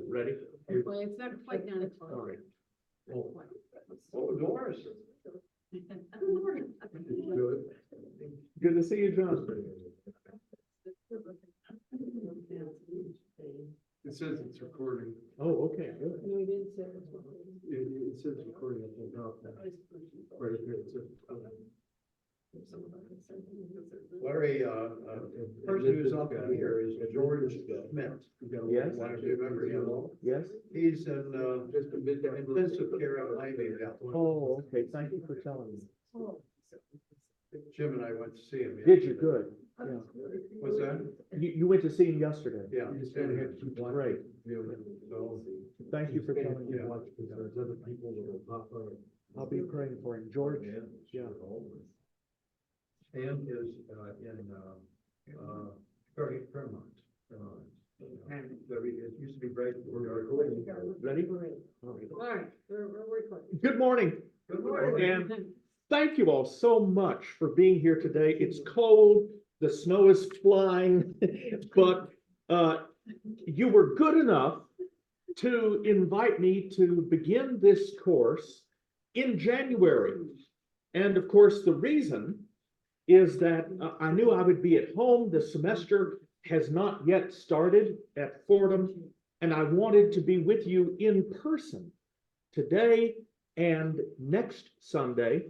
Ready? Well, it's not quite 9 o'clock. All right. Oh, Doris. Good. Good to see you, John. It says it's recording. Oh, okay, good. No, he didn't say it. It says recording at the top. Right up here, it says. Larry, person who's up here is George Smith. Yes. Remember him? Yes? He's in, intensive care at Ivy now. Oh, okay, thank you for telling me. Jim and I went to see him. Did you? Good. Yeah. What's that? You went to see him yesterday? Yeah. Great. So. Thank you for telling me. Yeah. There's other people that will pop up. I'll be praying for him. George? Yeah. Sam is, in, Fairmont. It used to be right where we are recording. Ready? All right, we're recording. Good morning. Good morning. And thank you all so much for being here today. It's cold, the snow is flying, but you were good enough to invite me to begin this course in January. And of course, the reason is that I knew I would be at home. The semester has not yet started at Fordham, and I wanted to be with you in person today and next Sunday.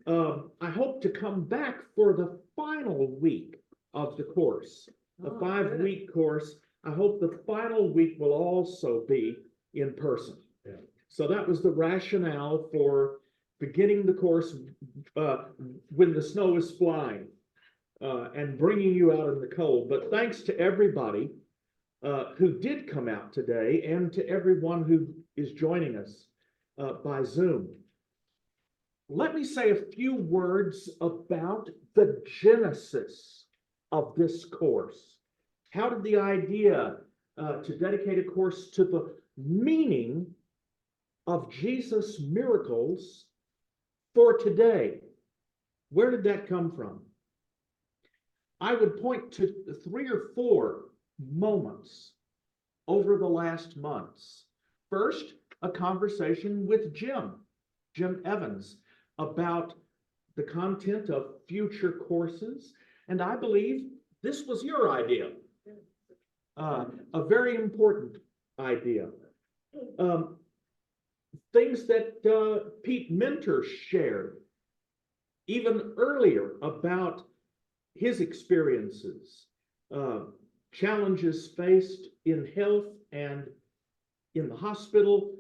I hope to come back for the final week of the course, the 5-week course. I hope the final week will also be in person. Yeah. So that was the rationale for beginning the course when the snow is flying and bringing you out in the cold. But thanks to everybody who did come out today and to everyone who is joining us by Zoom. Let me say a few words about the genesis of this course. How did the idea to dedicate a course to the meaning of Jesus' miracles for today, where did that come from? I would point to 3 or 4 moments over the last months. First, a conversation with Jim Evans, about the content of future courses. And I believe this was your idea, a very important idea. Things that Pete Minter shared even earlier about his experiences, challenges faced in health and in the hospital,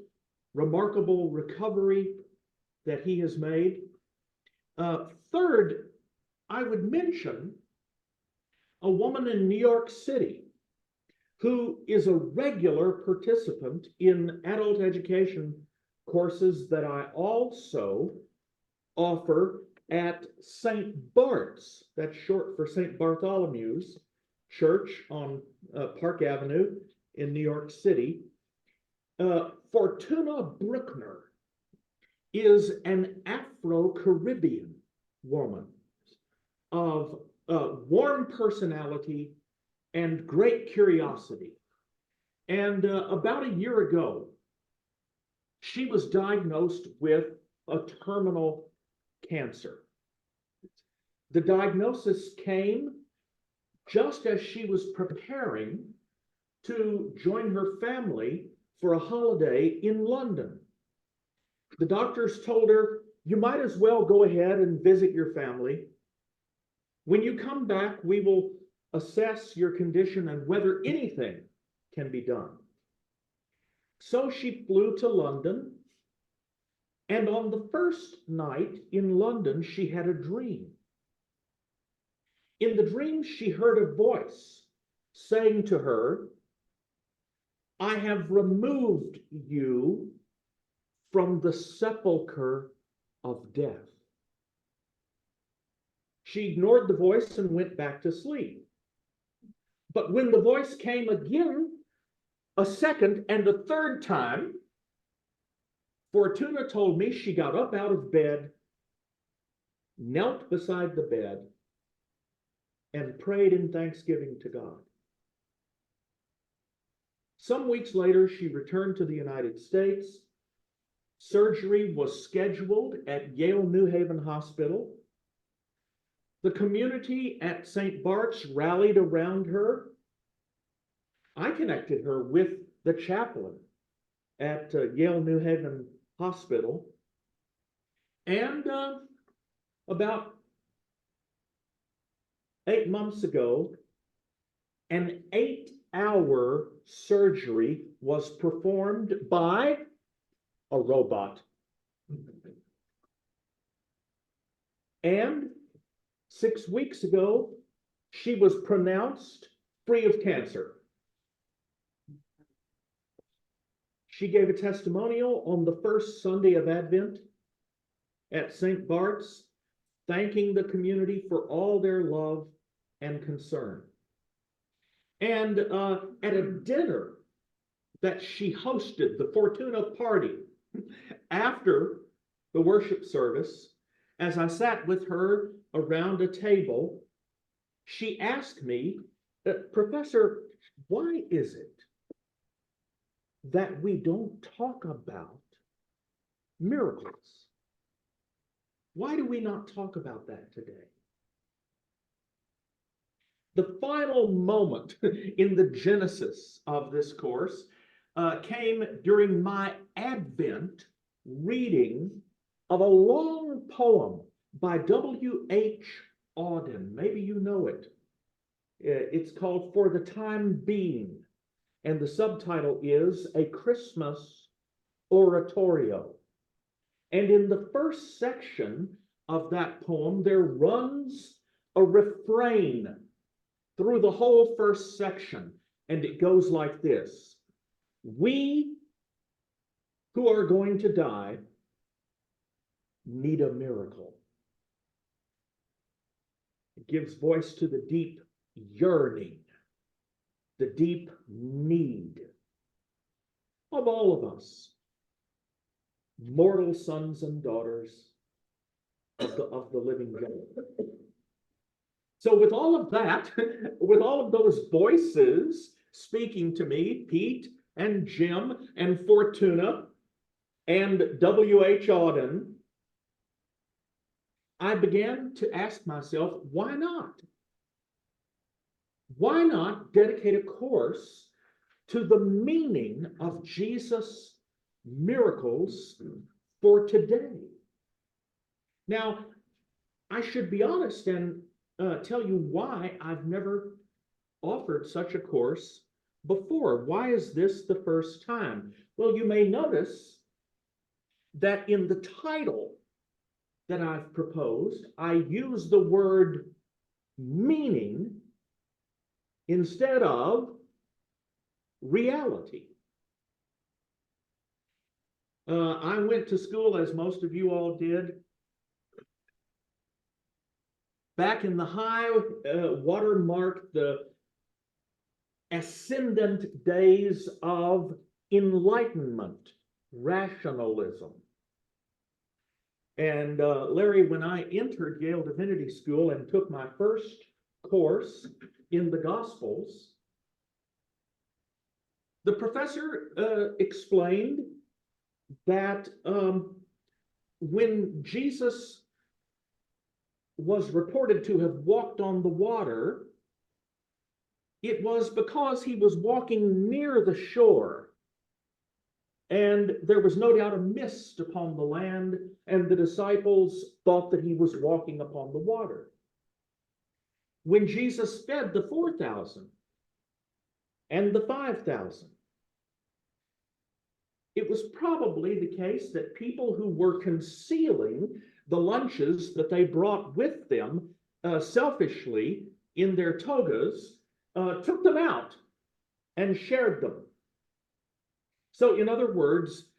remarkable recovery that he has made. Third, I would mention a woman in New York City who is a regular participant in adult education courses that I also offer at St. Bart's. That's short for St. Bartholomew's Church on Park Avenue in New York City. Fortuna Bruckner is an Afro-Caribbean woman of warm personality and great curiosity. And about a year ago, she was diagnosed with a terminal cancer. The diagnosis came just as she was preparing to join her family for a holiday in London. The doctors told her, you might as well go ahead and visit your family. When you come back, we will assess your condition and whether anything can be done. So she flew to London, and on the first night in London, she had a dream. In the dream, she heard a voice saying to her, I have removed you from the sepulcher of death. She ignored the voice and went back to sleep. But when the voice came again, a second and a third time, Fortuna told me she got up out of bed, knelt beside the bed, and prayed in thanksgiving to God. Some weeks later, she returned to the United States. Surgery was scheduled at Yale New Haven Hospital. The community at St. Bart's rallied around her. I connected her with the chaplain at Yale New Haven Hospital. And about 8 months ago, an 8-hour surgery was performed by a robot. And 6 weeks ago, she was pronounced free of cancer. She gave a testimonial on the first Sunday of Advent at St. Bart's, thanking the community for all their love and concern. And at a dinner that she hosted, the Fortuna party, after the worship service, as I sat with her around a table, she asked me, Professor, why is it that we don't talk about miracles? Why do we not talk about that today? The final moment in the genesis of this course came during my Advent reading of a long poem by W.H. Auden. Maybe you know it. It's called For the Time Being, and the subtitle is A Christmas Oratorio. And in the first section of that poem, there runs a refrain through the whole first section, and it goes like this: we who are going to die need a miracle. It gives voice to the deep yearning, the deep need of all of us, mortal sons and daughters of the living God. So with all of that, with all of those voices speaking to me, Pete and Jim and Fortuna and W.H. Auden, I began to ask myself, why not? Why not dedicate a course to the meaning of Jesus' miracles for today? Now, I should be honest and tell you why I've never offered such a course before. Why is this the first time? Well, you may notice that in the title that I've proposed, I use the word meaning instead of reality. I went to school, as most of you all did, back in the high watermark, the ascendant days of Enlightenment, rationalism. And Larry, when I entered Yale Divinity School and took my first course in the Gospels, the professor explained that when Jesus was reported to have walked on the water, it was because he was walking near the shore. And there was no doubt a mist upon the land, and the disciples thought that he was walking upon the water. When Jesus fed the 4,000 and the 5,000, it was probably the case that people who were concealing the lunches that they brought with them selfishly in their togas took them out and shared them. So in other words,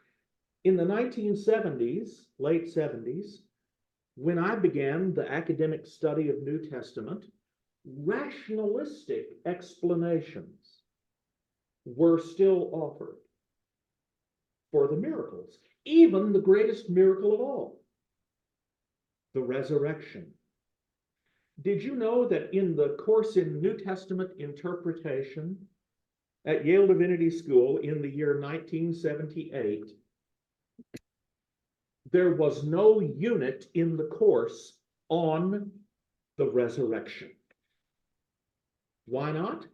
in the 1970s, late 70s, when I began the academic study of New Testament, rationalistic explanations were still offered for the miracles, even the greatest miracle of all, the resurrection. Did you know that in the course in New Testament interpretation, at Yale Divinity School in the year 1978, there was no unit in the course on the resurrection. Why not?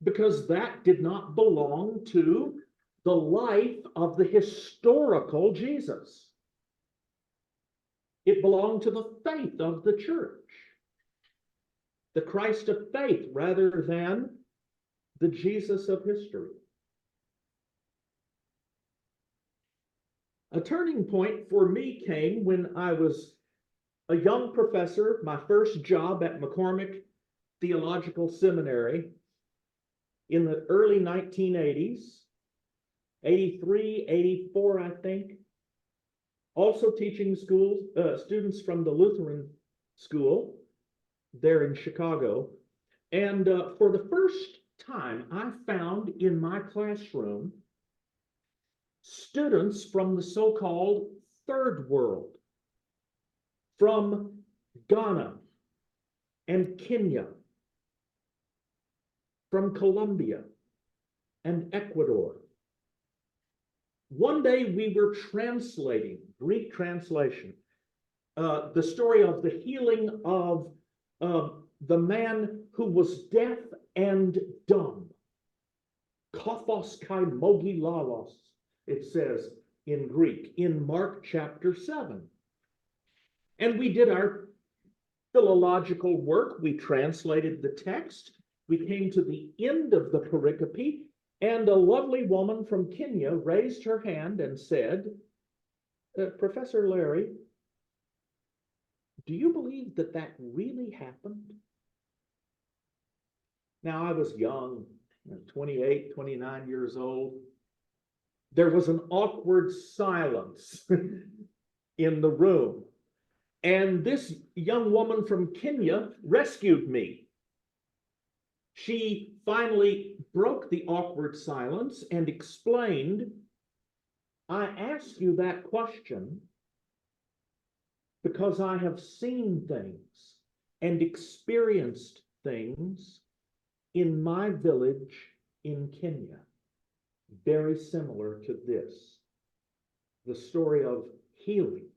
Because that did not belong to the life of the historical Jesus. It belonged to the faith of the church, the Christ of faith, rather than the Jesus of history. A turning point for me came when I was a young professor, my first job at McCormick Theological Seminary in the early 1980s, 83, 84, I think. Also teaching students from the Lutheran school there in Chicago. And for the first time, I found in my classroom students from the so-called third world, from Ghana and Kenya, from Colombia and Ecuador. One day we were translating, Greek translation, the story of the healing of the man who was deaf and dumb. Kophos kai mogi lalos, it says in Greek, in Mark chapter 7. And we did our philological work. We translated the text. We came to the end of the pericope, and a lovely woman from Kenya raised her hand and said, Professor Larry, do you believe that that really happened? Now, I was young, 28, 29 years old. There was an awkward silence in the room. And this young woman from Kenya rescued me. She finally broke the awkward silence and explained, I ask you that question because I have seen things and experienced things in my village in Kenya, very similar to this, the story of healing.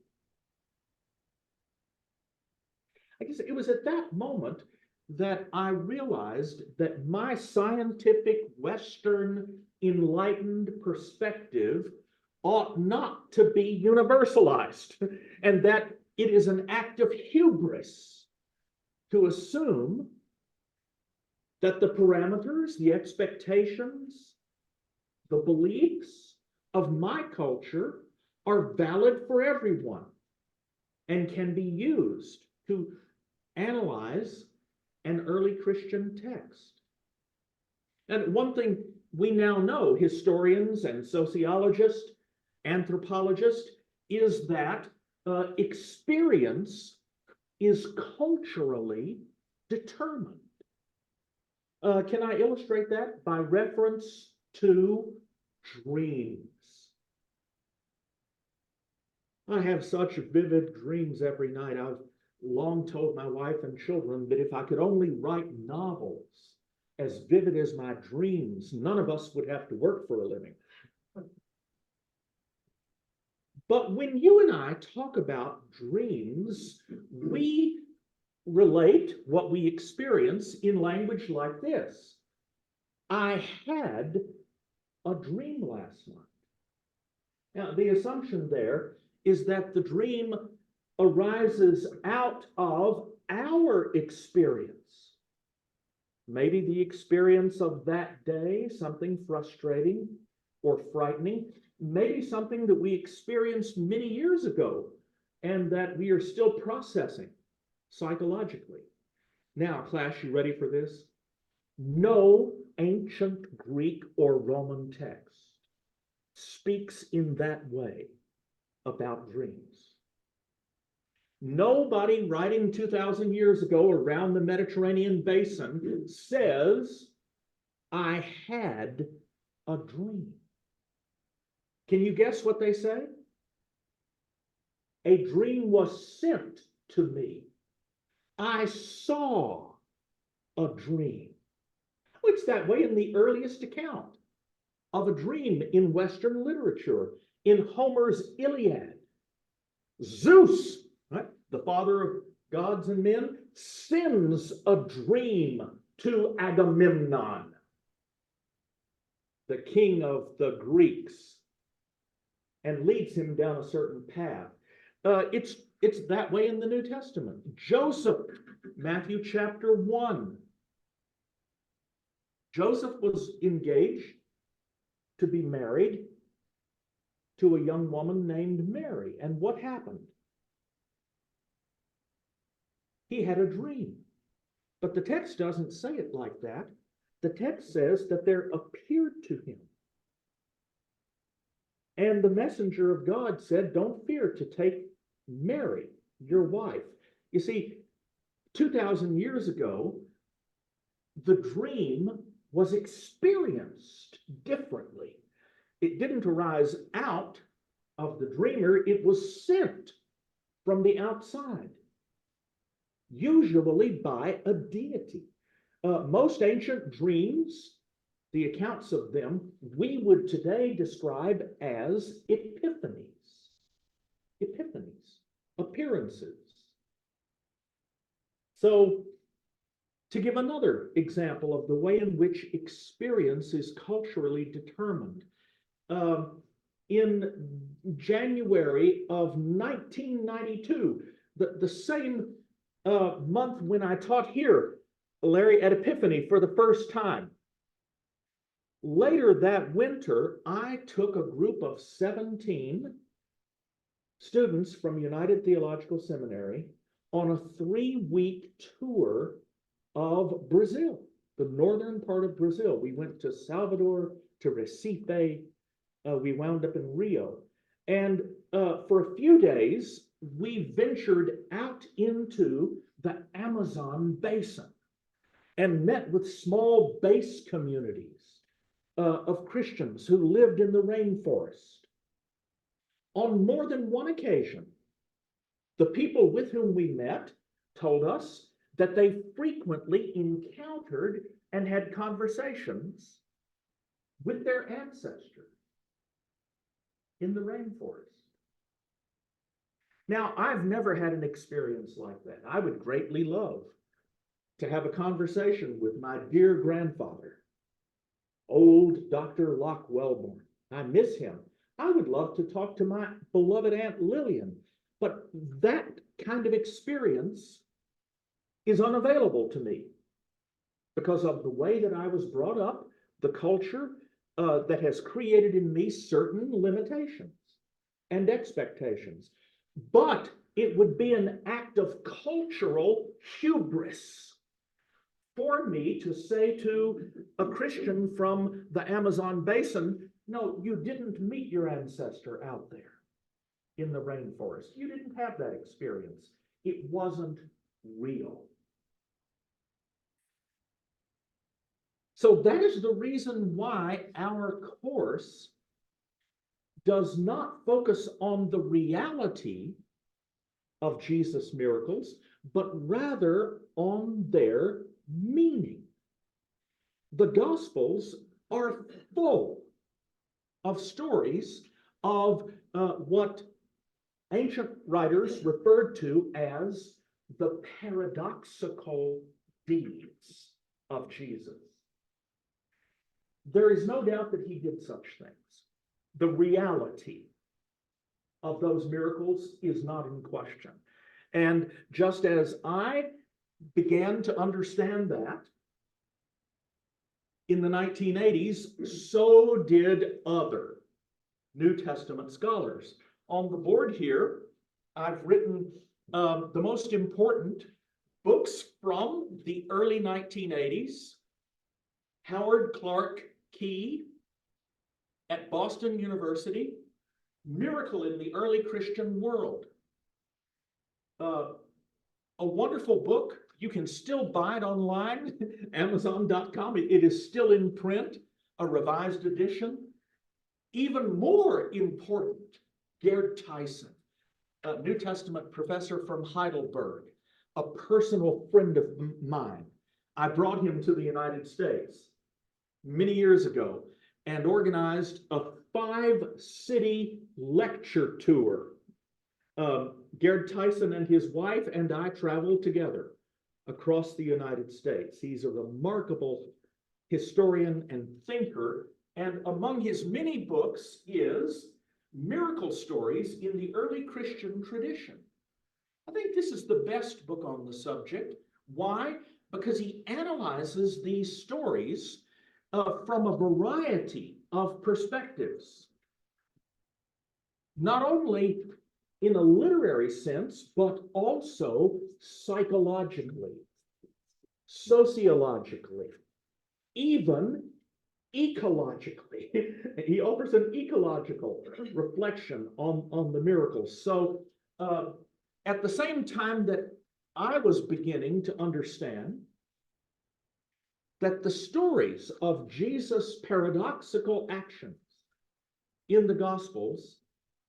I guess it was at that moment that I realized that my scientific, Western, enlightened perspective ought not to be universalized, and that it is an act of hubris to assume that the parameters, the expectations, the beliefs of my culture are valid for everyone and can be used to analyze an early Christian text. And one thing we now know, historians and sociologists, anthropologists, is that experience is culturally determined. Can I illustrate that by reference to dreams? I have such vivid dreams every night. I've long told my wife and children that if I could only write novels as vivid as my dreams, none of us would have to work for a living. But when you and I talk about dreams, we relate what we experience in language like this. I had a dream last night. Now, the assumption there is that the dream arises out of our experience. Maybe the experience of that day, something frustrating or frightening, maybe something that we experienced many years ago and that we are still processing psychologically. Now, class, you ready for this? No ancient Greek or Roman text speaks in that way about dreams. Nobody writing 2,000 years ago around the Mediterranean basin says, I had a dream. Can you guess what they say? A dream was sent to me. I saw a dream. It's that way in the earliest account of a dream in Western literature, in Homer's Iliad. Zeus, right, the father of gods and men, sends a dream to Agamemnon, the king of the Greeks, and leads him down a certain path. It's that way in the New Testament. Joseph, Matthew chapter 1. Joseph was engaged to be married to a young woman named Mary. And what happened? He had a dream. But the text doesn't say it like that. The text says that there appeared to him. And the messenger of God said, don't fear to take Mary, your wife. You see, 2,000 years ago, the dream was experienced differently. It didn't arise out of the dreamer, it was sent from the outside, usually by a deity. Most ancient dreams, the accounts of them, we would today describe as epiphanies. Epiphanies, appearances. So, to give another example of the way in which experience is culturally determined, in January of 1992, the same month when I taught here, Larry, at Epiphany for the first time, later that winter, I took a group of 17 students from United Theological Seminary on a 3-week tour of Brazil, the northern part of Brazil. We went to Salvador, to Recife, we wound up in Rio. And for a few days, we ventured out into the Amazon basin and met with small base communities of Christians who lived in the rainforest. On more than one occasion, the people with whom we met told us that they frequently encountered and had conversations with their ancestors in the rainforest. Now, I've never had an experience like that. I would greatly love to have a conversation with my dear grandfather, old Dr. Locke Welborn. I miss him. I would love to talk to my beloved Aunt Lillian, but that kind of experience is unavailable to me because of the way that I was brought up, the culture that has created in me certain limitations and expectations. But it would be an act of cultural hubris for me to say to a Christian from the Amazon basin, no, you didn't meet your ancestor out there in the rainforest. You didn't have that experience. It wasn't real. So that is the reason why our course does not focus on the reality of Jesus' miracles, but rather on their meaning. The Gospels are full of stories of what ancient writers referred to as the paradoxical deeds of Jesus. There is no doubt that he did such things. The reality of those miracles is not in question. And just as I began to understand that in the 1980s, so did other New Testament scholars. On the board here, I've written the most important books from the early 1980s. Howard Clark Key at Boston University, Miracle in the Early Christian World. A wonderful book. You can still buy it online, Amazon.com. It is still in print, a revised edition. Even more important, Gerd Tyson, a New Testament professor from Heidelberg, a personal friend of mine. I brought him to the United States. many years ago and organized a 5-city lecture tour. Gerd Tyson and his wife and I traveled together across the United States. He's a remarkable historian and thinker, and among his many books is Miracle Stories in the Early Christian Tradition. I think this is the best book on the subject. Why? Because he analyzes these stories from a variety of perspectives. Not only in a literary sense, but also psychologically, sociologically, even ecologically. He offers an ecological reflection on the miracles. So at the same time that I was beginning to understand that the stories of Jesus' paradoxical actions in the Gospels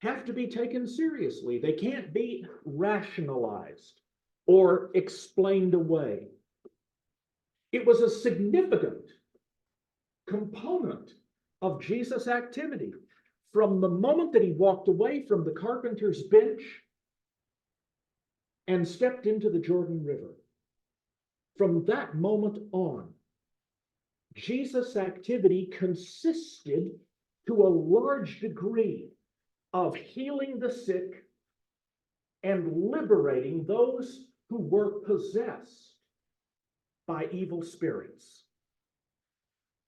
have to be taken seriously. They can't be rationalized or explained away. It was a significant component of Jesus' activity from the moment that he walked away from the carpenter's bench and stepped into the Jordan River. From that moment on, Jesus' activity consisted to a large degree of healing the sick and liberating those who were possessed by evil spirits.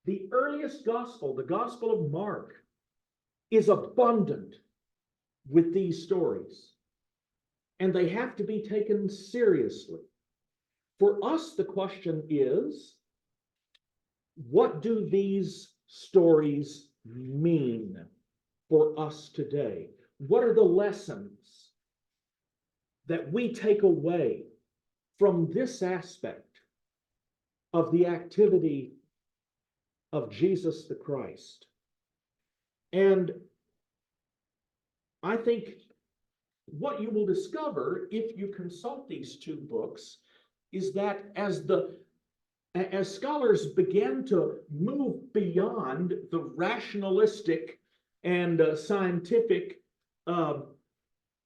The earliest gospel, the Gospel of Mark, is abundant with these stories, and they have to be taken seriously. For us, the question is, what do these stories mean for us today? What are the lessons that we take away from this aspect of the activity of Jesus the Christ? And I think what you will discover if you consult these two books is that as scholars began to move beyond the rationalistic and scientific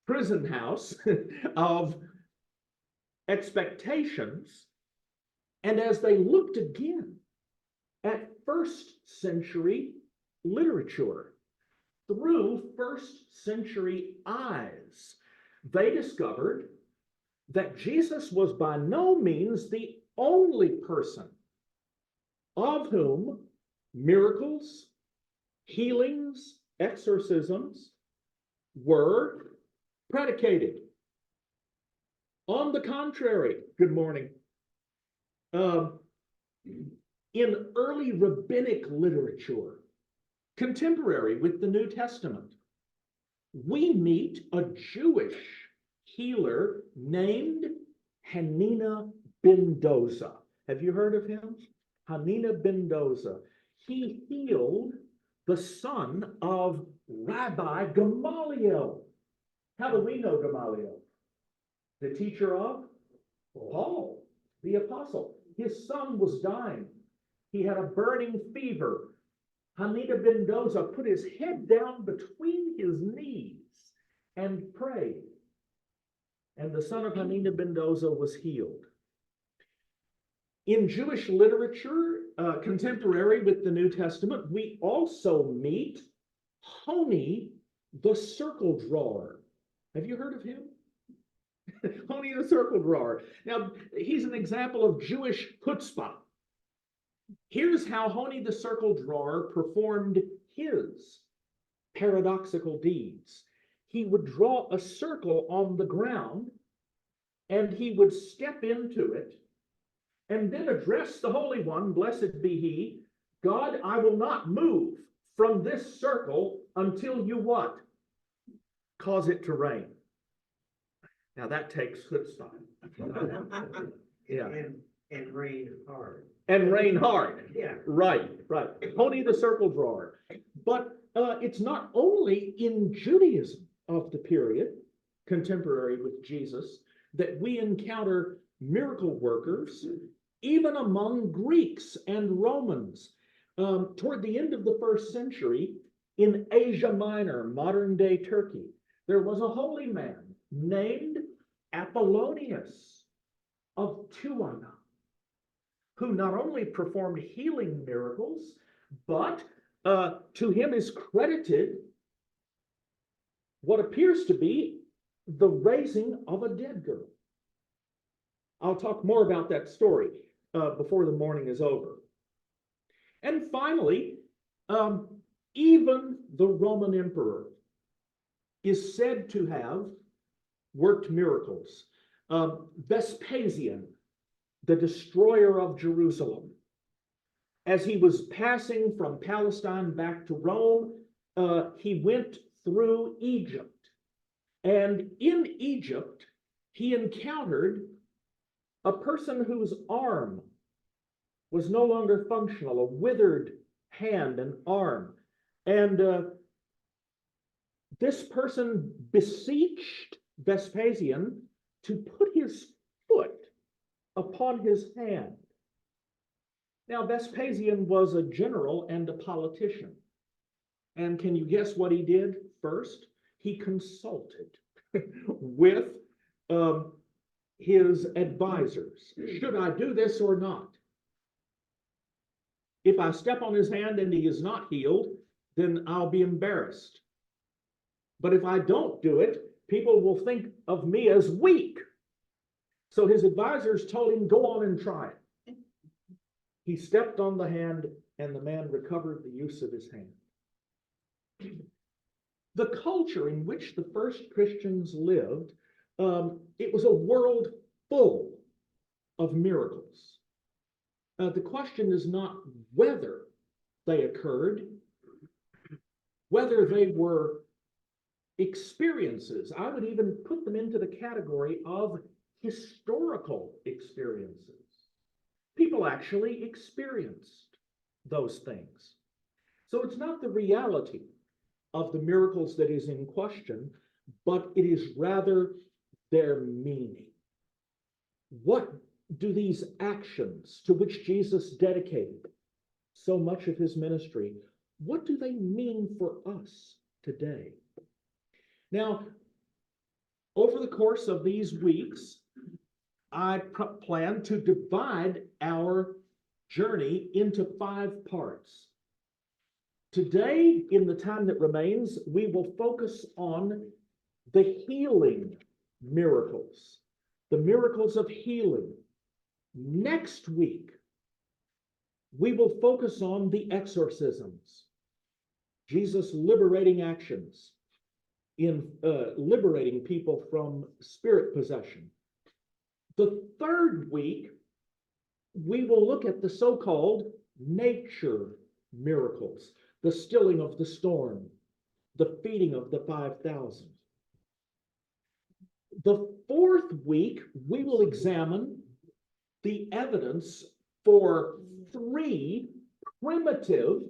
prison house of expectations, and as they looked again at first century literature through first century eyes, they discovered that Jesus was by no means the only person of whom miracles, healings, exorcisms were predicated. On the contrary, good morning, in early rabbinic literature, contemporary with the New Testament, we meet a Jewish healer named Hanina ben Doza. Have you heard of him? Hanina ben Doza. He healed the son of Rabbi Gamaliel. How do we know Gamaliel? The teacher of Paul, the apostle. His son was dying. He had a burning fever. Hanina ben Doza put his head down between his knees and prayed. And the son of Hanina ben Doza was healed. In Jewish literature, contemporary with the New Testament, we also meet Honi the circle drawer. Have you heard of him? Honi the circle drawer. Now, he's an example of Jewish chutzpah. Here's how Honi the circle drawer performed his paradoxical deeds. He would draw a circle on the ground, and he would step into it, and then address the Holy One, blessed be he, God, I will not move from this circle until you what? Cause it to rain. Now that takes chutzpah. Yeah. And rain hard. And rain hard. Yeah. Right. Honi the circle drawer. But it's not only in Judaism of the period, contemporary with Jesus, that we encounter miracle workers, even among Greeks and Romans. Toward the end of the first century, in Asia Minor, modern-day Turkey, there was a holy man named Apollonius of Tyana, who not only performed healing miracles, but to him is credited what appears to be the raising of a dead girl. I'll talk more about that story before the morning is over. And finally, even the Roman emperor is said to have worked miracles. Vespasian, the destroyer of Jerusalem, as he was passing from Palestine back to Rome, he went through Egypt. And in Egypt, he encountered a person whose arm was no longer functional, a withered hand and arm. And this person beseeched Vespasian to put his foot upon his hand. Now, Vespasian was a general and a politician. And can you guess what he did first? He consulted with his advisors. Should I do this or not? If I step on his hand and he is not healed, then I'll be embarrassed. But if I don't do it, people will think of me as weak. So his advisors told him, go on and try it. He stepped on the hand and the man recovered the use of his hand. The culture in which the first Christians lived, it was a world full of miracles. The question is not whether they occurred, whether they were experiences. I would even put them into the category of historical experiences. People actually experienced those things. So it's not the reality of the miracles that is in question, but it is rather their meaning. What do these actions to which Jesus dedicated so much of his ministry, what do they mean for us today? Now, over the course of these weeks, I plan to divide our journey into 5 parts. Today, in the time that remains, we will focus on the healing miracles, the miracles of healing. Next week, we will focus on the exorcisms, Jesus' liberating actions in liberating people from spirit possession. The third week, we will look at the so-called nature miracles, the stilling of the storm, the feeding of the 5,000. The fourth week, we will examine the evidence for 3 primitive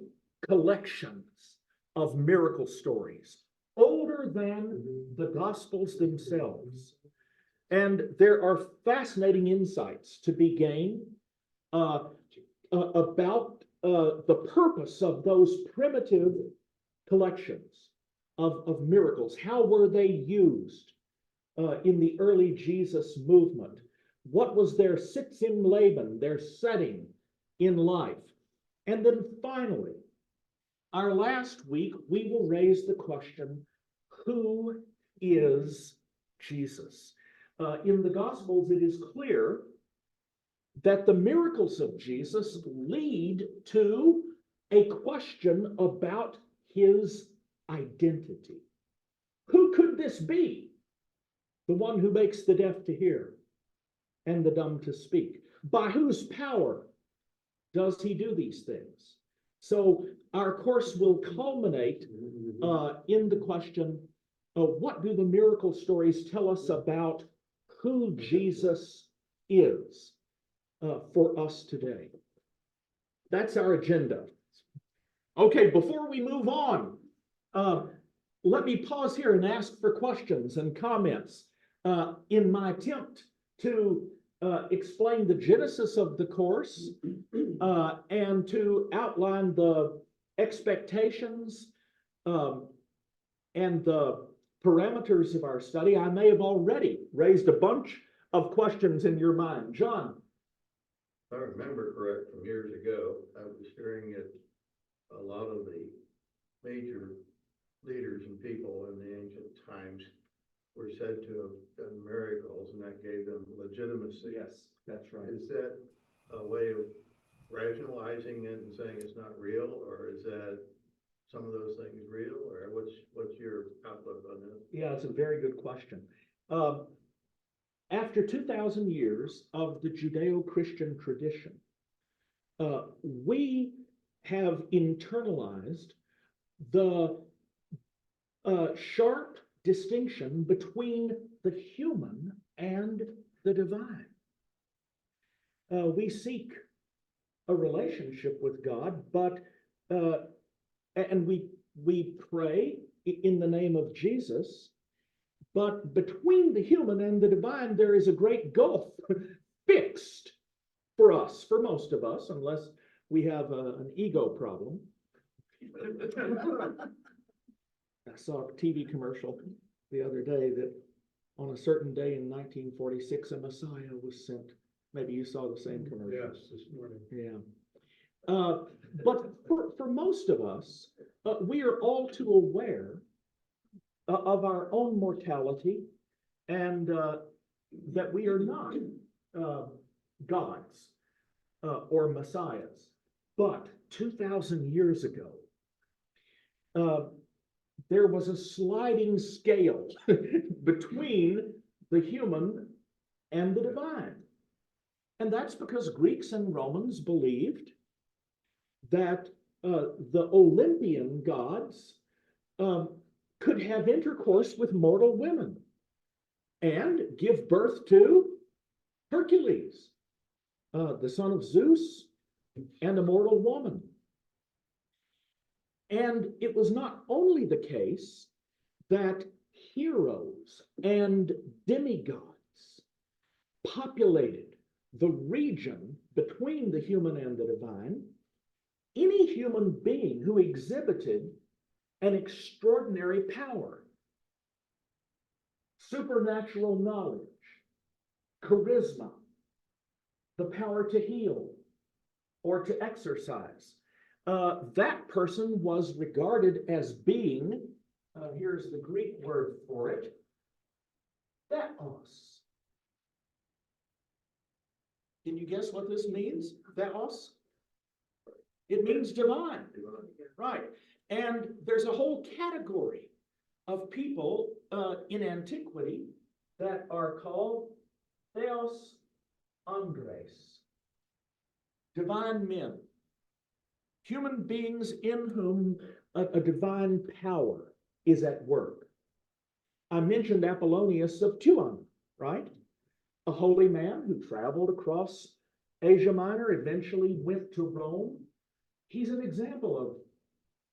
collections of miracle stories, older than the Gospels themselves. And there are fascinating insights to be gained about the purpose of those primitive collections of miracles. How were they used in the early Jesus movement? What was their sitz im Leben, their setting in life? And then finally, our last week, we will raise the question, who is Jesus? In the Gospels, it is clear that the miracles of Jesus lead to a question about his identity. Who could this be? The one who makes the deaf to hear and the dumb to speak. By whose power does he do these things? So our course will culminate in the question of what do the miracle stories tell us about who Jesus is for us today. That's our agenda. Okay, before we move on, let me pause here and ask for questions and comments in my attempt to explain the genesis of the course, and to outline the expectations, and the parameters of our study. I may have already raised a bunch of questions in your mind. John? If I remember correct from years ago, I was hearing that a lot of the major leaders and people in the ancient times were said to have done miracles, and that gave them legitimacy. Yes, that's right. Is that a way of rationalizing it and saying it's not real, or is that some of those things real, or what's your outlook on this? Yeah, it's a very good question. After 2,000 years of the Judeo-Christian tradition, we have internalized the sharp distinction between the human and the divine. We seek a relationship with God, but and we pray in the name of Jesus, but between the human and the divine, there is a great gulf fixed for us, for most of us, unless we have an ego problem. I saw a TV commercial the other day that on a certain day in 1946, a Messiah was sent. Maybe you saw the same commercial. Yes, this morning. Yeah. But for most of us, we are all too aware of our own mortality, and that we are not gods or messiahs. But 2,000 years ago, there was a sliding scale between the human and the divine. And that's because Greeks and Romans believed that the Olympian gods could have intercourse with mortal women and give birth to Hercules, the son of Zeus, and a mortal woman. And it was not only the case that heroes and demigods populated the region between the human and the divine. Any human being who exhibited an extraordinary power, supernatural knowledge, charisma, the power to heal or to exercise, that person was regarded as being, here's the Greek word for it, theos. Can you guess what this means, theos? It means divine, right? And there's a whole category of people in antiquity that are called theos andres, divine men, human beings in whom a divine power is at work. I mentioned Apollonius of Tuam, right? A holy man who traveled across Asia Minor, eventually went to Rome. He's an example of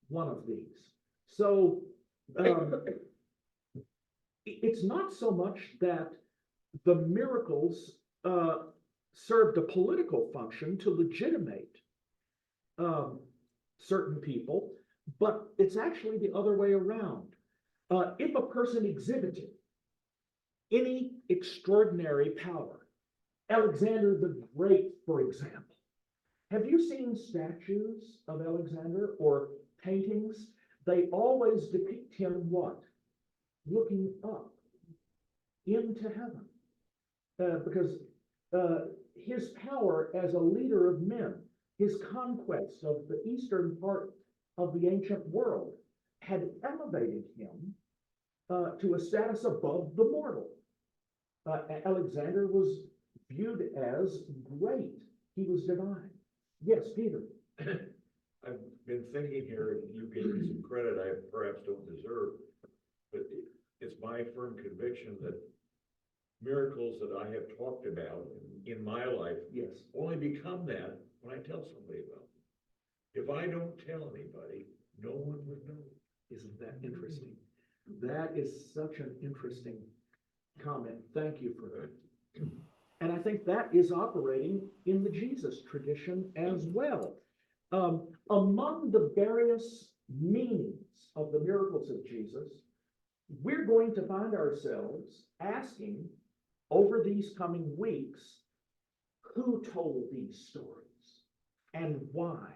one of these. So it's not so much that the miracles served a political function to legitimate certain people, but it's actually the other way around. If a person exhibited any extraordinary power, Alexander the Great, for example, have you seen statues of Alexander or paintings? They always depict him what? Looking up into heaven. Because his power as a leader of men, his conquest of the eastern part of the ancient world had elevated him to a status above the mortal. Alexander was viewed as great. He was divine. Yes, Peter. I've been thinking here, and you gave me some credit I perhaps don't deserve, but it's my firm conviction that miracles that I have talked about in my life Yes. only become that when I tell somebody about them. If I don't tell anybody, no one would know. Isn't that interesting? That is such an interesting comment. Thank you for that. And I think that is operating in the Jesus tradition as well. Among the various meanings of the miracles of Jesus, we're going to find ourselves asking over these coming weeks, who told these stories and why?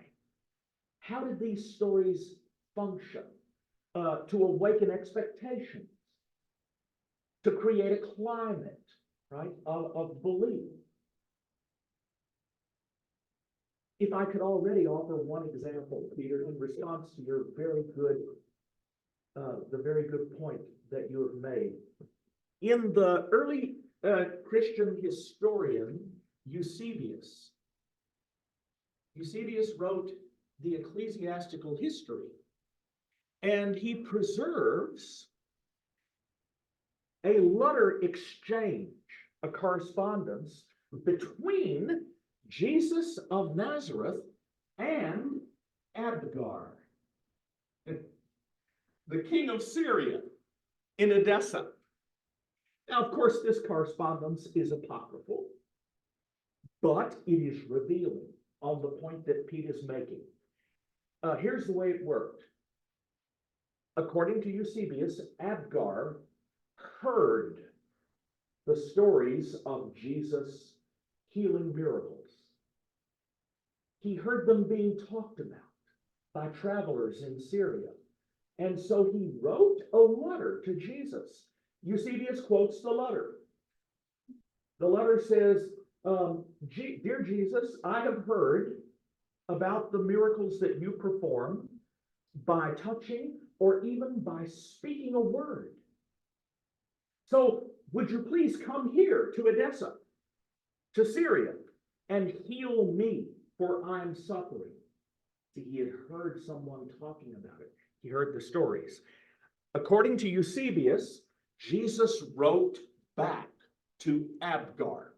How did these stories function to awaken expectations, to create a climate, right, of belief? If I could already offer one example, Peter, in response to your very good, the very good point that you have made. In the early Christian historian Eusebius wrote the ecclesiastical history, and he preserves a letter exchange, a correspondence between Jesus of Nazareth and Abgar, the king of Syria, in Edessa. Now, of course, this correspondence is apocryphal, but it is revealing on the point that Pete is making. Here's the way it worked. According to Eusebius, Abgar heard the stories of Jesus' healing miracles. He heard them being talked about by travelers in Syria. And so he wrote a letter to Jesus. Eusebius quotes the letter. The letter says, Dear Jesus, I have heard about the miracles that you perform by touching or even by speaking a word. So would you please come here to Edessa, to Syria, and heal me, for I'm suffering. See, he had heard someone talking about it. He heard the stories. According to Eusebius, Jesus wrote back to Abgar.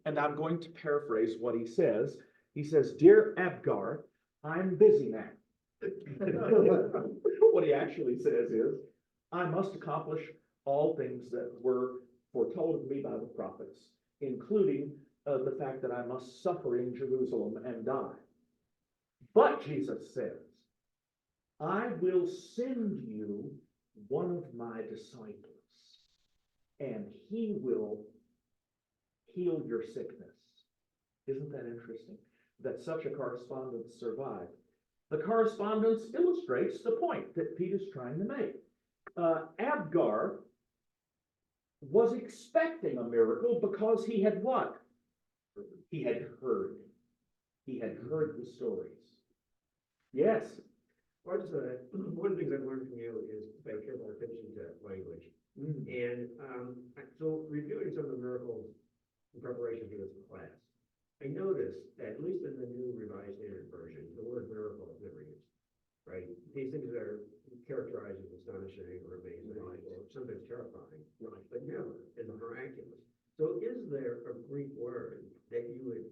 And I'm going to paraphrase what he says. He says, Dear Abgar, I'm busy now. What he actually says is, I must accomplish all things that were foretold of me by the prophets, including the fact that I must suffer in Jerusalem and die. But Jesus says, I will send you one of my disciples, and he will heal your sickness. Isn't that interesting that such a correspondence survived? The correspondence illustrates the point that Pete is trying to make. Abgar was expecting a miracle because he had what? He had heard. He had heard the stories. Yes. One of the things I've learned from you is pay careful attention to language. And so reviewing some of the miracles in preparation for this class, I noticed that at least in the new Revised Standard Version, the word miracle is never used, right? These things that are characterized as astonishing or amazing or sometimes terrifying, but never as miraculous. So is there a Greek word that you would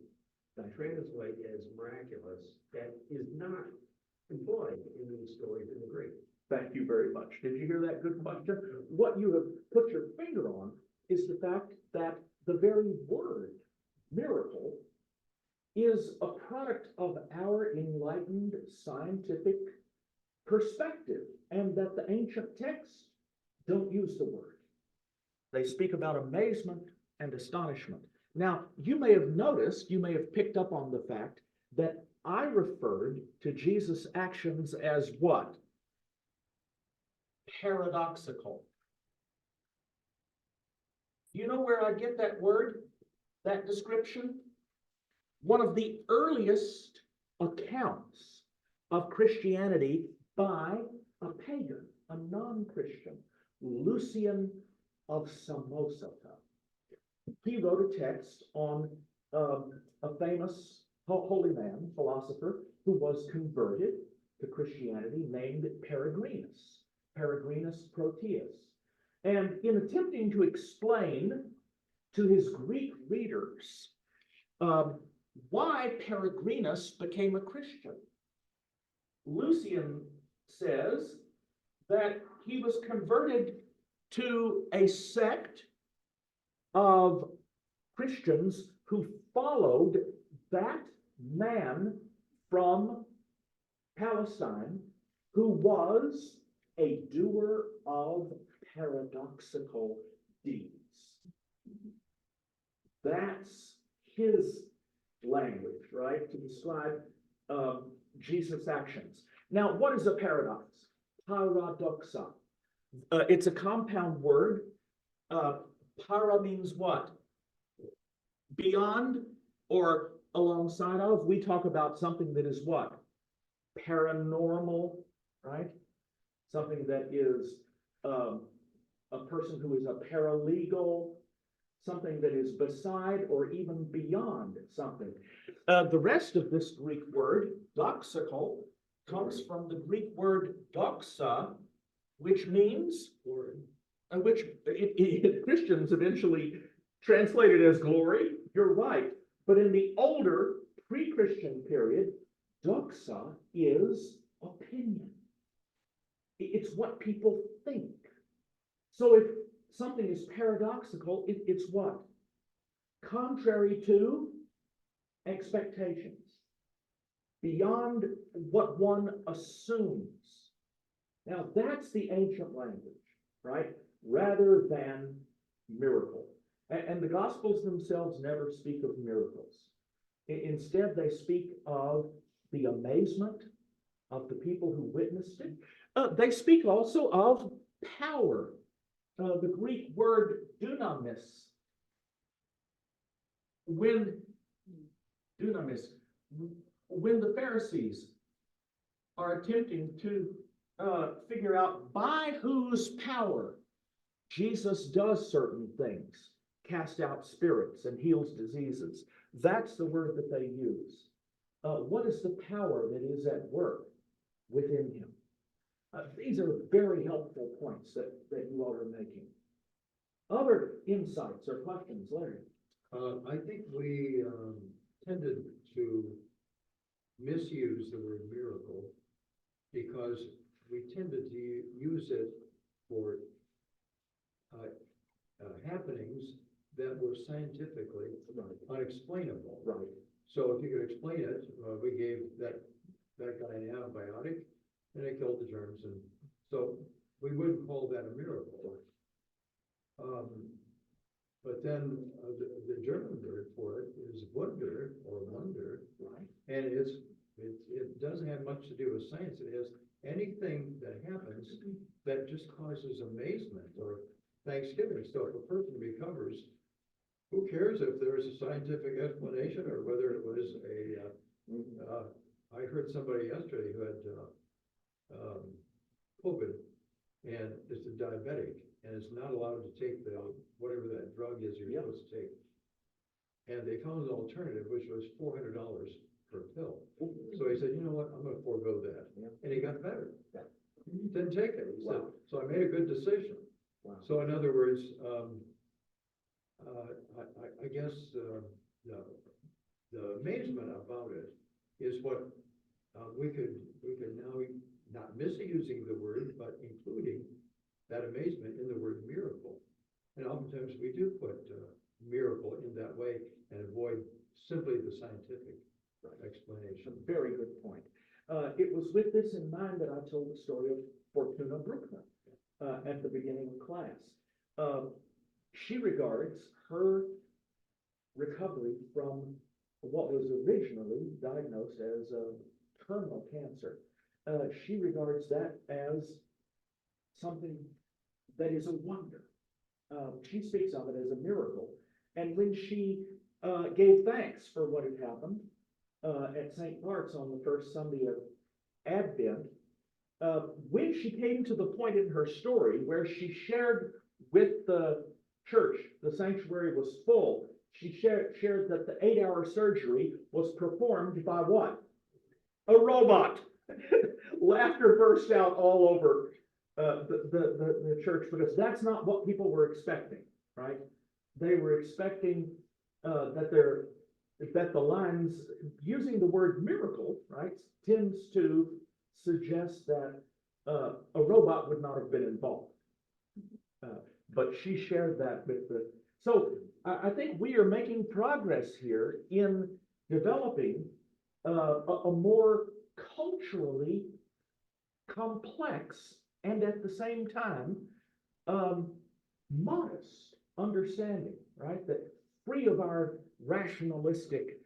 translate as miraculous that is not employed in these stories in the Greek? Thank you very much. Did you hear that good question? What you have put your finger on is the fact that the very word miracle is a product of our enlightened scientific perspective, and that the ancient texts don't use the word. They speak about amazement and astonishment. Now, you may have noticed, you may have picked up on the fact that I referred to Jesus' actions as what? Paradoxical. You know where I get that word, that description? One of the earliest accounts of Christianity by a pagan, a non-Christian, Lucian of Samosata. He wrote a text on a famous holy man, philosopher, who was converted to Christianity, named Peregrinus, Peregrinus Proteus. And in attempting to explain to his Greek readers why Peregrinus became a Christian, Lucian says that he was converted to a sect of Christians who followed that man from Palestine who was a doer of paradoxical deeds. That's his language, right, to describe Jesus' actions. Now, what is a paradox? Paradoxa. It's a compound word. Para means what? Beyond or alongside of. We talk about something that is what? Paranormal, right? Something that is a person who is a paralegal, something that is beside or even beyond something. The rest of this Greek word, doxical, comes from the Greek word doxa, which means, Christians eventually translated as glory. You're right. But in the older pre-Christian period, doxa is opinion. It's what people think. So if something is paradoxical, it's what? Contrary to expectations. Beyond what one assumes. Now that's the ancient language, right? Rather than miracle. And the Gospels themselves never speak of miracles. Instead, they speak of the amazement of the people who witnessed it. They speak also of power. The Greek word dunamis. When the Pharisees are attempting to figure out by whose power Jesus does certain things, cast out spirits and heals diseases, that's the word that they use. What is the power that is at work within him? These are very helpful points that you all are making. Other insights or questions, Larry? I think we tended to misuse the word miracle because we tended to use it for happenings that were scientifically unexplainable. Right. So if you could explain it, we gave that guy an antibiotic and it killed the germs, and so we wouldn't call that a miracle. But then the German word for it is Wunder or wonder, Right. and it doesn't have much to do with science. It has anything that happens that just causes amazement or thanksgiving. So if a person recovers, who cares if there is a scientific explanation or whether it was I heard somebody yesterday who had COVID and is a diabetic and is not allowed to take whatever that drug is you're supposed to take. And they found an alternative, which was $400 per pill. So he said, you know what, I'm gonna forego that. And he got better. He didn't take it. He said, so I made a good decision. So in other words, I guess the amazement about it is what we could now, not misusing the word, but including that amazement in the word miracle. And oftentimes we do put miracle in that way and avoid simply the scientific explanation. Very good point. It was with this in mind that I told the story of Fortuna Bruckner at the beginning of class. She regards her recovery from what was originally diagnosed as terminal cancer. She regards that as something that is a wonder. She speaks of it as a miracle. And when she gave thanks for what had happened at St. Mark's on the first Sunday of Advent, when she came to the point in her story where she shared with the church, the sanctuary was full, she shared that the 8-hour surgery was performed by what? A robot. Laughter burst out all over the church because that's not what people were expecting, right? They were expecting that the lines, using the word miracle, right, tends to suggest that a robot would not have been involved. But she shared that with So I think we are making progress here in developing a more culturally complex and at the same time modest understanding, right? That free of our rationalistic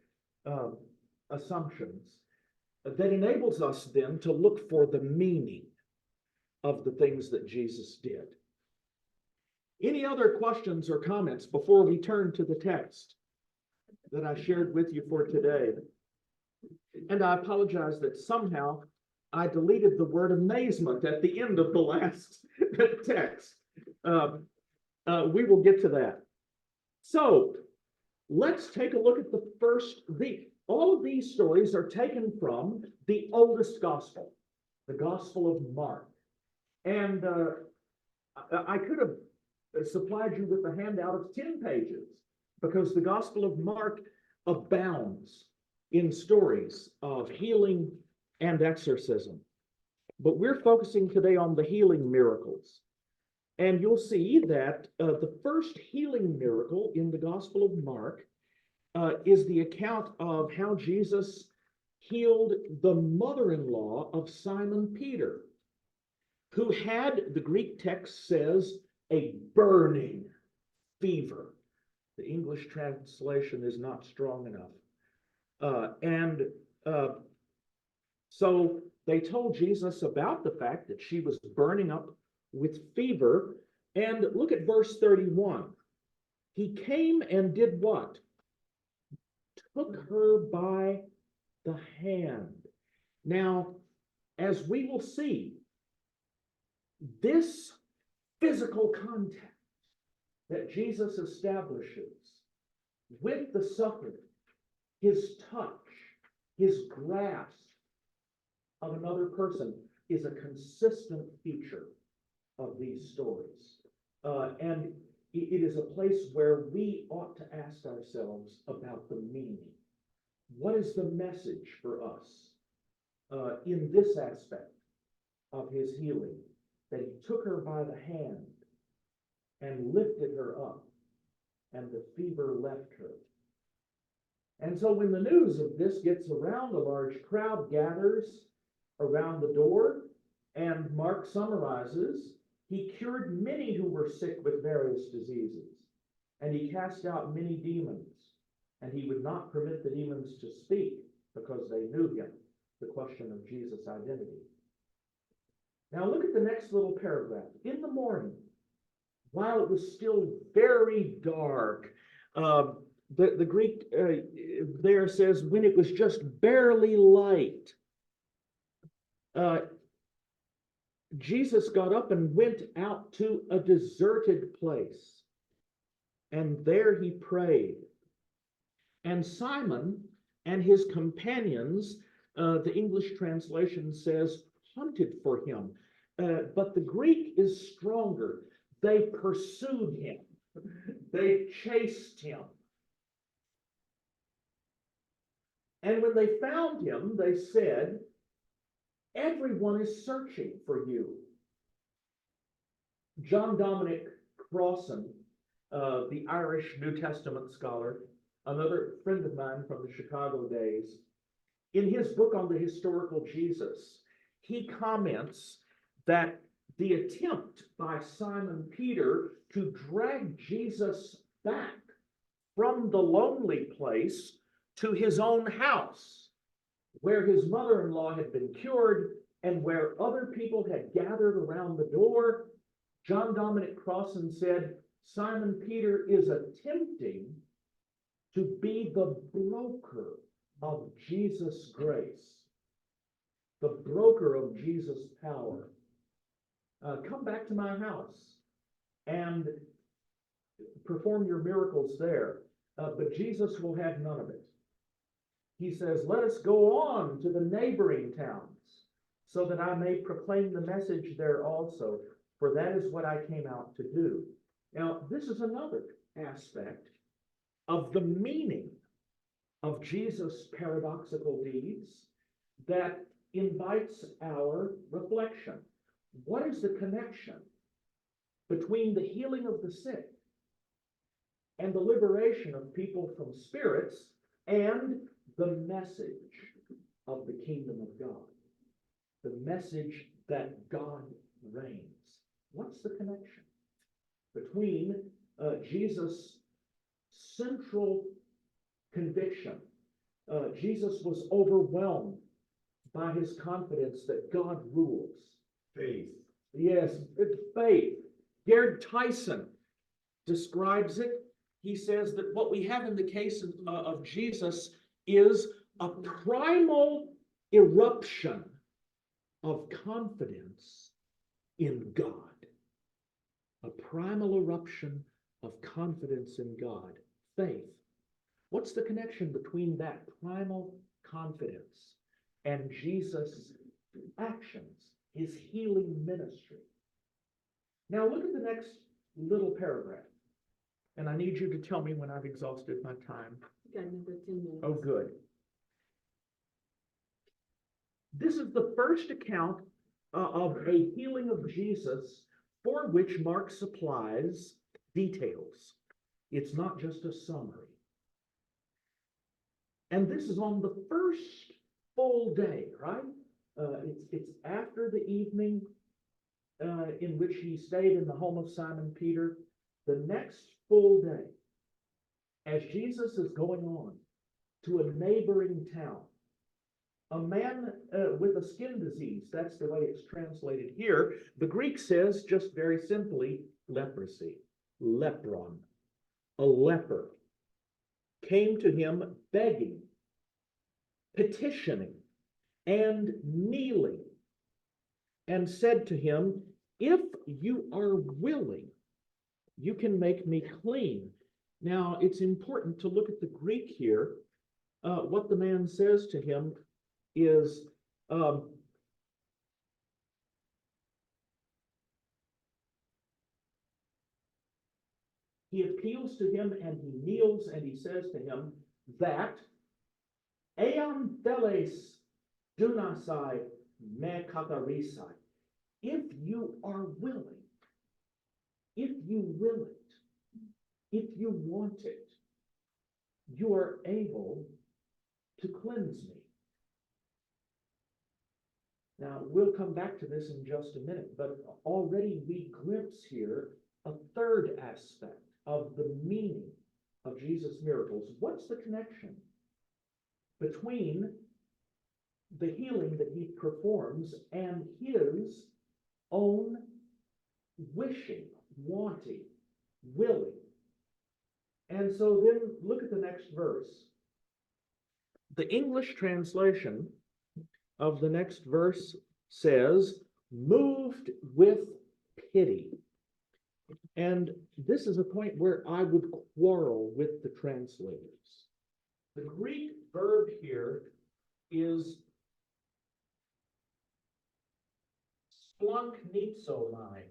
assumptions, that enables us then to look for the meaning of the things that Jesus did. Any other questions or comments before we turn to the text that I shared with you for today? And I apologize that somehow I deleted the word amazement at the end of the last text. We will get to that. So let's take a look at the first. All of these stories are taken from the oldest gospel, the Gospel of Mark. And I could have supplied you with a handout of 10 pages because the Gospel of Mark abounds in stories of healing and exorcism. But we're focusing today on the healing miracles. And you'll see that the first healing miracle in the Gospel of Mark is the account of how Jesus healed the mother-in-law of Simon Peter, who had, the Greek text says, a burning fever. The English translation is not strong enough. So they told Jesus about the fact that she was burning up with fever. And look at verse 31. He came and did what? Took her by the hand. Now, as we will see, this physical contact that Jesus establishes with the suffering, his touch, his grasp of another person is a consistent feature of these stories. And it is a place where we ought to ask ourselves about the meaning. What is the message for us in this aspect of his healing? That he took her by the hand and lifted her up, and the fever left her. And so when the news of this gets around, a large crowd gathers around the door, and Mark summarizes, he cured many who were sick with various diseases, and he cast out many demons, and he would not permit the demons to speak because they knew him, the question of Jesus' identity. Now look at the next little paragraph. In the morning, while it was still very dark, the Greek there says, when it was just barely light, Jesus got up and went out to a deserted place, and there he prayed. And Simon and his companions, the English translation says, hunted for him. But the Greek is stronger. They pursued him. They chased him. And when they found him, they said, everyone is searching for you. John Dominic Crossan, the Irish New Testament scholar, another friend of mine from the Chicago days, in his book on the historical Jesus, he comments that the attempt by Simon Peter to drag Jesus back from the lonely place to his own house, where his mother-in-law had been cured and where other people had gathered around the door, John Dominic Crossan said, Simon Peter is attempting to be the broker of Jesus' grace, the broker of Jesus' power. Come back to my house and perform your miracles there. But Jesus will have none of it. He says, let us go on to the neighboring towns so that I may proclaim the message there also, for that is what I came out to do. Now, this is another aspect of the meaning of Jesus' paradoxical deeds that invites our reflection. What is the connection between the healing of the sick and the liberation of people from spirits and the message of the kingdom of God. The message that God reigns. What's the connection between Jesus' central conviction? Jesus was overwhelmed by his confidence that God rules. Faith. Yes, it's faith. Gerd Tyson describes it. He says that what we have in the case of Jesus is a primal eruption of confidence in God. A primal eruption of confidence in God. Faith. What's the connection between that primal confidence and Jesus' actions, his healing ministry? Now look at the next little paragraph. And I need you to tell me when I've exhausted my time. You got another 10 minutes. Oh, good. This is the first account of a healing of Jesus for which Mark supplies details. It's not just a summary. And this is on the first full day, right? It's after the evening in which he stayed in the home of Simon Peter. The next full day, as Jesus is going on to a neighboring town, a man with a skin disease, that's the way it's translated here. The Greek says just very simply leprosy, lepron, a leper, came to him begging, petitioning, and kneeling, and said to him, "If you are willing, you can make me clean." Now, it's important to look at the Greek here. What the man says to him is, he appeals to him and he kneels and he says to him that eam theles dunasai me katarisai. If you are willing, if you will it, if you want it, you are able to cleanse me. Now, we'll come back to this in just a minute, but already we glimpse here a third aspect of the meaning of Jesus' miracles. What's the connection between the healing that he performs and his own wishing, wanting, willing? And so then look at the next verse. The English translation of the next verse says, moved with pity. And this is a point where I would quarrel with the translators. The Greek verb here is splanknizomai.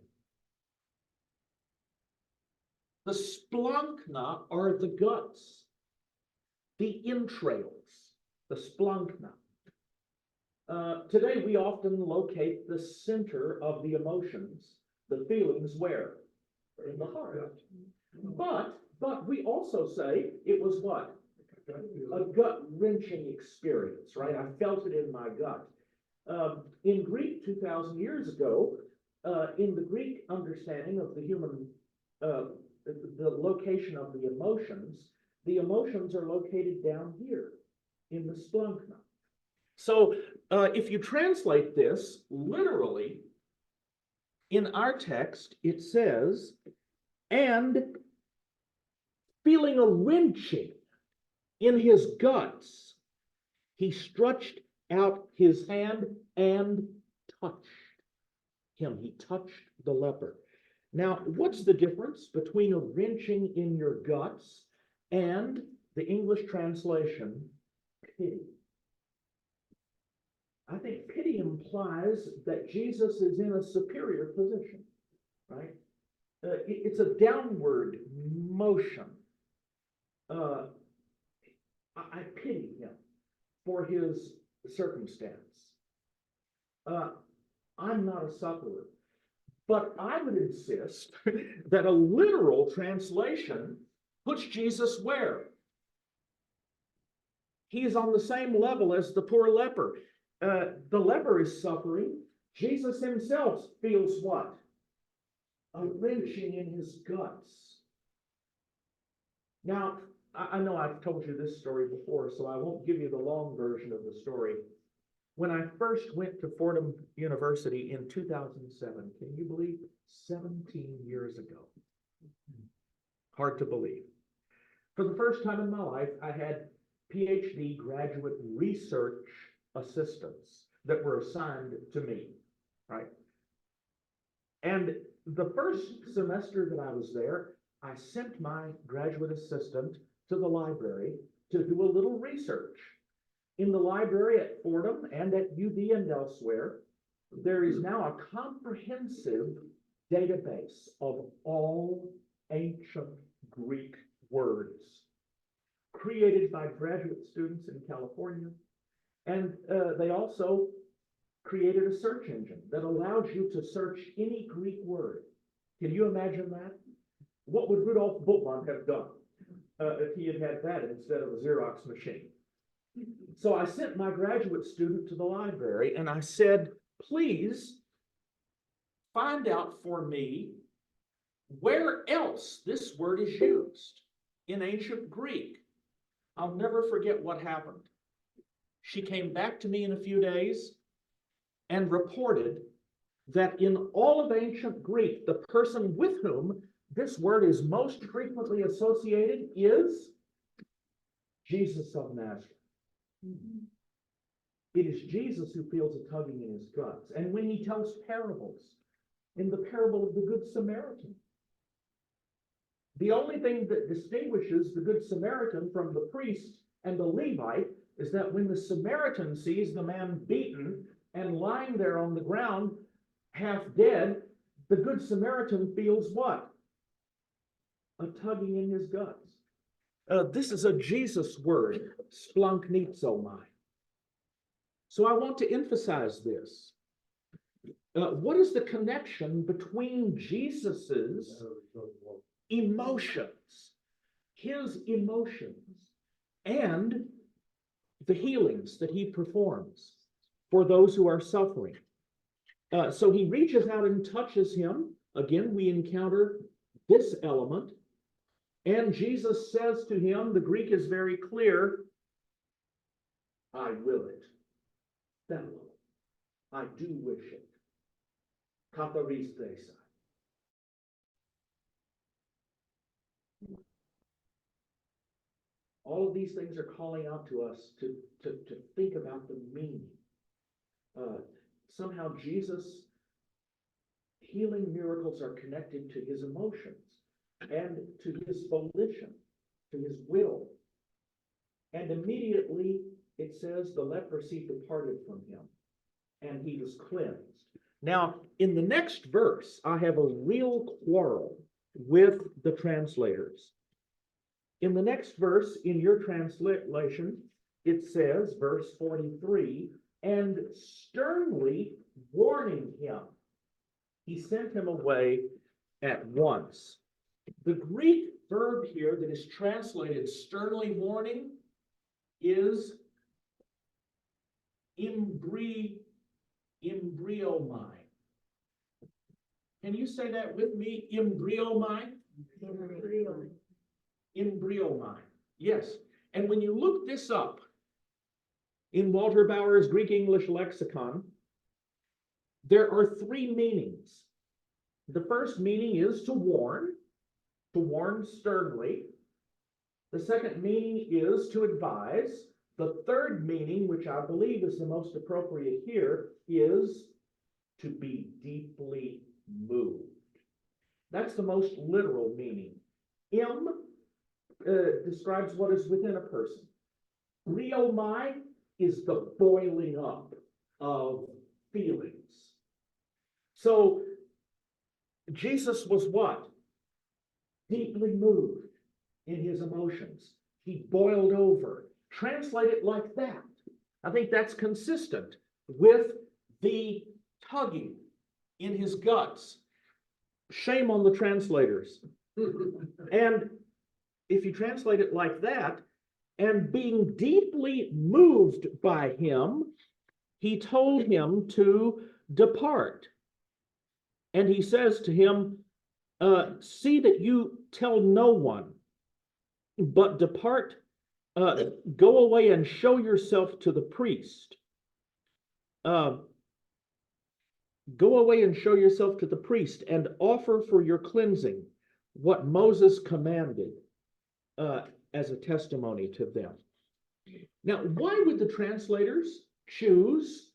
The splankna are the guts, the entrails, the splankna. Today we often locate the center of the emotions, the feelings, where? In the heart. But we also say it was what? A gut-wrenching experience, right? I felt it in my gut. In Greek 2,000 years ago, in the Greek understanding of the human, the location of the emotions are located down here in the splankna. So if you translate this literally, in our text, it says, and feeling a wrenching in his guts, he stretched out his hand and touched him. He touched the leper. Now, what's the difference between a wrenching in your guts and the English translation, pity? I think pity implies that Jesus is in a superior position, right? It's a downward motion. I pity him for his circumstance. I'm not a sufferer, but I would insist that a literal translation puts Jesus where? He is on the same level as the poor leper. The leper is suffering. Jesus himself feels what? A wrenching in his guts. Now, I know I've told you this story before, so I won't give you the long version of the story. When I first went to Fordham University in 2007, can you believe? 17 years ago. Hard to believe. For the first time in my life, I had PhD graduate research assistants that were assigned to me, right? And the first semester that I was there, I sent my graduate assistant to the library to do a little research. In the library at Fordham and at UD and elsewhere, there is now a comprehensive database of all ancient Greek words created by graduate students in California. And they also created a search engine that allows you to search any Greek word. Can you imagine that? What would Rudolf Bultmann have done if he had had that instead of a Xerox machine? So I sent my graduate student to the library and I said, please find out for me where else this word is used in ancient Greek. I'll never forget what happened. She came back to me in a few days and reported that in all of ancient Greek, the person with whom this word is most frequently associated is Jesus of Nazareth. It is Jesus who feels a tugging in his guts. And when he tells parables, in the parable of the Good Samaritan, the only thing that distinguishes the Good Samaritan from the priest and the Levite is that when the Samaritan sees the man beaten and lying there on the ground, half dead, the Good Samaritan feels what? A tugging in his guts. This is a Jesus word, splanknizomai. So I want to emphasize this. What is the connection between Jesus's emotions, his emotions, and the healings that he performs for those who are suffering? So he reaches out and touches him. Again, we encounter this element. And Jesus says to him, the Greek is very clear, I will it. Fellow, I do wish it. Katharistheis. All of these things are calling out to us to think about the meaning. Somehow Jesus' healing miracles are connected to his emotions and to his volition, to his will. And immediately it says the leprosy departed from him and he was cleansed. Now, in the next verse, I have a real quarrel with the translators. In the next verse, in your translation, it says, verse 43, and sternly warning him, he sent him away at once. The Greek verb here that is translated sternly warning is embryomai. Can you say that with me? Embryomai? Embryomai. Yes. And when you look this up in Walter Bauer's Greek English lexicon, there are three meanings. The first meaning is to warn sternly. The second meaning is to advise. The third meaning, which I believe is the most appropriate here, is to be deeply moved. That's the most literal meaning. Describes what is within a person. Bryomai is the boiling up of feelings. So Jesus was what? Deeply moved in his emotions. He boiled over. Translate it like that. I think that's consistent with the tugging in his guts. Shame on the translators. And if you translate it like that, and being deeply moved by him, he told him to depart. And he says to him, see that you tell no one, but depart, go away and show yourself to the priest. Go away and show yourself to the priest and offer for your cleansing what Moses commanded as a testimony to them. Now, why would the translators choose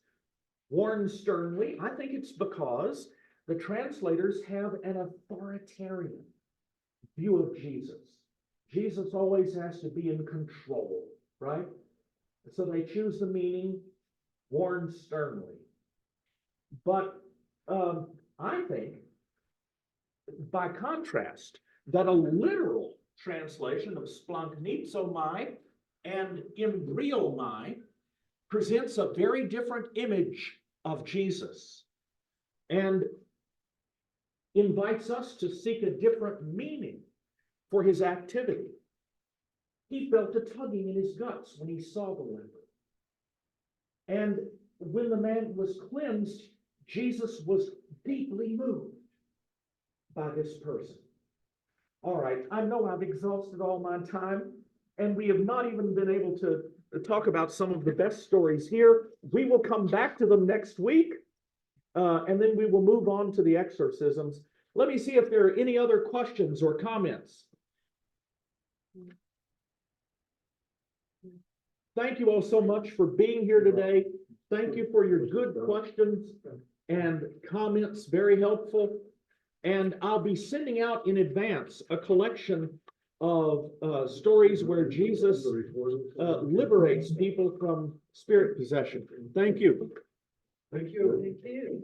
warn sternly? I think it's because the translators have an authoritarian view of Jesus. Jesus always has to be in control, right? So they choose the meaning, warn sternly. But I think, by contrast, that a literal translation of splanchnizomai and embryomai presents a very different image of Jesus and invites us to seek a different meaning for his activity. He felt a tugging in his guts when he saw the leper. And when the man was cleansed, Jesus was deeply moved by this person. All right, I know I've exhausted all my time, and we have not even been able to talk about some of the best stories here. We will come back to them next week, and then we will move on to the exorcisms. Let me see if there are any other questions or comments. Thank you all so much for being here today. Thank you for your good questions and comments, very helpful. And I'll be sending out in advance a collection of stories where Jesus liberates people from spirit possession. Thank you. Thank you. Thank you.